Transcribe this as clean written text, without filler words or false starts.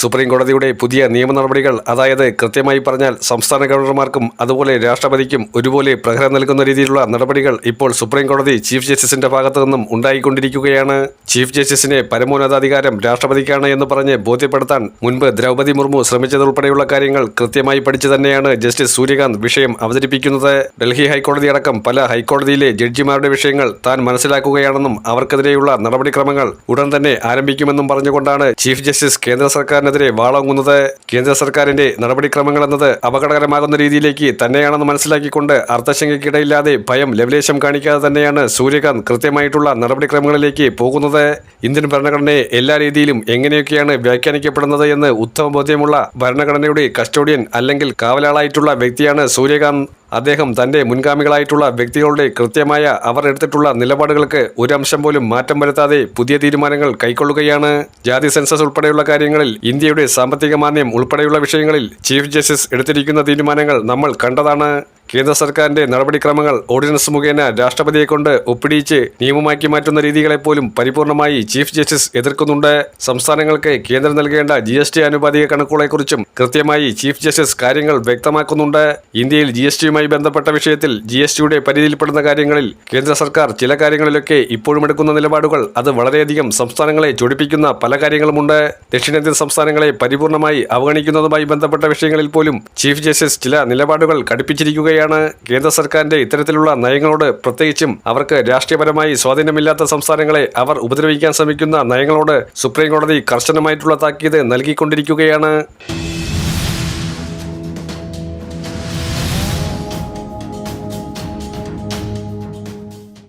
Supreme കോടതിയുടെ പുതിയ നിയമ നടപടികൾ, അതായത് കൃത്യമായി പറഞ്ഞാൽ സംസ്ഥാന ഗവർണർമാർക്കും അതുപോലെ രാഷ്ട്രപതിക്കും ഒരുപോലെ പ്രഹരം നൽകുന്ന രീതിയിലുള്ള നടപടികൾ ഇപ്പോൾ സുപ്രീം കോടതി ചീഫ് ജസ്റ്റിസിന്റെ ഭാഗത്തു നിന്നും ഉണ്ടായിക്കൊണ്ടിരിക്കുകയാണ്. ചീഫ് ജസ്റ്റിസിനെ പരമോന്നതാധികാരം രാഷ്ട്രപതിക്കാണ് എന്ന് പറഞ്ഞ് ബോധ്യപ്പെടുത്താൻ മുൻപ് ദ്രൗപദി മുർമു ശ്രമിച്ചതുൾപ്പെടെയുള്ള കാര്യങ്ങൾ കൃത്യമായി പഠിച്ചു തന്നെയാണ് ജസ്റ്റിസ് സൂര്യകാന്ത് വിഷയം അവതരിപ്പിക്കുന്നത്. ഡൽഹി ഹൈക്കോടതി അടക്കം പല ഹൈക്കോടതിയിലെ ജഡ്ജിമാരുടെ വിഷയങ്ങൾ താൻ മനസ്സിലാക്കുകയാണെന്നും അവർക്കെതിരെയുള്ള നടപടിക്രമങ്ങൾ ഉടൻ തന്നെ ആരംഭിക്കുമെന്നും പറഞ്ഞുകൊണ്ടാണ് ചീഫ് ജസ്റ്റിസ് കേന്ദ്ര സർക്കാരിനെതിരെ വാളോങ്ങുന്നത്. കേന്ദ്ര സർക്കാരിന്റെ നടപടിക്രമങ്ങൾ എന്നത് അപകടകരമാകുന്ന രീതിയിലേക്ക് തന്നെയാണെന്ന് മനസ്സിലാക്കിക്കൊണ്ട് അർത്ഥശങ്കയ്ക്കിടയില്ലാതെ ഭയം ലവലേശം കാണിക്കാതെ തന്നെയാണ് സൂര്യകാന്ത് കൃത്യമായിട്ടുള്ള നടപടിക്രമങ്ങളിലേക്ക് പോകുന്നത്. ഇന്ത്യൻ ഭരണഘടനയെ എല്ലാ രീതിയിലും എങ്ങനെയൊക്കെയാണ് വ്യാഖ്യാനിക്കപ്പെടുന്നത് എന്ന് ഉത്തമ ബോധ്യമുള്ള ഭരണഘടനയുടെ കസ്റ്റോഡിയൻ അല്ലെങ്കിൽ കാവലാളായിട്ടുള്ള വ്യക്തിയാണ് സൂര്യകാന്ത്. അദ്ദേഹം തന്റെ മുൻഗാമികളായിട്ടുള്ള വ്യക്തികളുടെ കൃത്യമായ അവർ എടുത്തിട്ടുള്ള നിലപാടുകൾക്ക് ഒരു അംശം പോലും മാറ്റം വരുത്താതെ പുതിയ തീരുമാനങ്ങൾ കൈക്കൊള്ളുകയാണ്. ജാതി സെൻസസ് ഉൾപ്പെടെയുള്ള കാര്യങ്ങളിൽ, ഇന്ത്യയുടെ സാമ്പത്തിക മാന്ദ്യം ഉൾപ്പെടെയുള്ള വിഷയങ്ങളിൽ ചീഫ് ജസ്റ്റിസ് എടുത്തിരിക്കുന്ന തീരുമാനങ്ങൾ നമ്മൾ കണ്ടതാണ്. കേന്ദ്ര സർക്കാരിന്റെ നടപടിക്രമങ്ങൾ ഓർഡിനൻസ് മുഖേന രാഷ്ട്രപതിയെ കൊണ്ട് ഒപ്പിടിയിച്ച് നിയമമാക്കി മാറ്റുന്ന രീതികളെപ്പോലും പരിപൂർണമായി ചീഫ് ജസ്റ്റിസ് എതിർക്കുന്നുണ്ട്. സംസ്ഥാനങ്ങൾക്ക് കേന്ദ്രം നൽകേണ്ട GST ആനുപാതിക കണക്കുകളെക്കുറിച്ചും കൃത്യമായി ചീഫ് ജസ്റ്റിസ് കാര്യങ്ങൾ വ്യക്തമാക്കുന്നുണ്ട്. ഇന്ത്യയിൽ GSTയുമായി ബന്ധപ്പെട്ട വിഷയത്തിൽ GSTയുടെ പരിധിയിൽപ്പെടുന്ന കാര്യങ്ങളിൽ കേന്ദ്ര സർക്കാർ ചില കാര്യങ്ങളിലൊക്കെ ഇപ്പോഴും എടുക്കുന്ന നിലപാടുകൾ അത് വളരെയധികം സംസ്ഥാനങ്ങളെ ചൊടിപ്പിക്കുന്ന പല കാര്യങ്ങളുമുണ്ട്. ദക്ഷിണേന്ത്യൻ സംസ്ഥാനങ്ങളെ പരിപൂർണമായി അവഗണിക്കുന്നതുമായി ബന്ധപ്പെട്ട വിഷയങ്ങളിൽ പോലും ചീഫ് ജസ്റ്റിസ് ചില നിലപാടുകൾ കടുപ്പിച്ചിരിക്കുകയാണ്. കേന്ദ്ര സർക്കാരിന്റെ ഇത്തരത്തിലുള്ള നയങ്ങളോട്, പ്രത്യേകിച്ചും അവർക്ക് രാഷ്ട്രീയപരമായി സ്വാധീനമില്ലാത്ത സംസ്ഥാനങ്ങളെ അവർ ഉപദ്രവിക്കാൻ ശ്രമിക്കുന്ന നയങ്ങളോട് സുപ്രീം കോടതി കർശനമായിട്ടുള്ള താക്കീത് നൽകിക്കൊണ്ടിരിക്കുകയാണ്.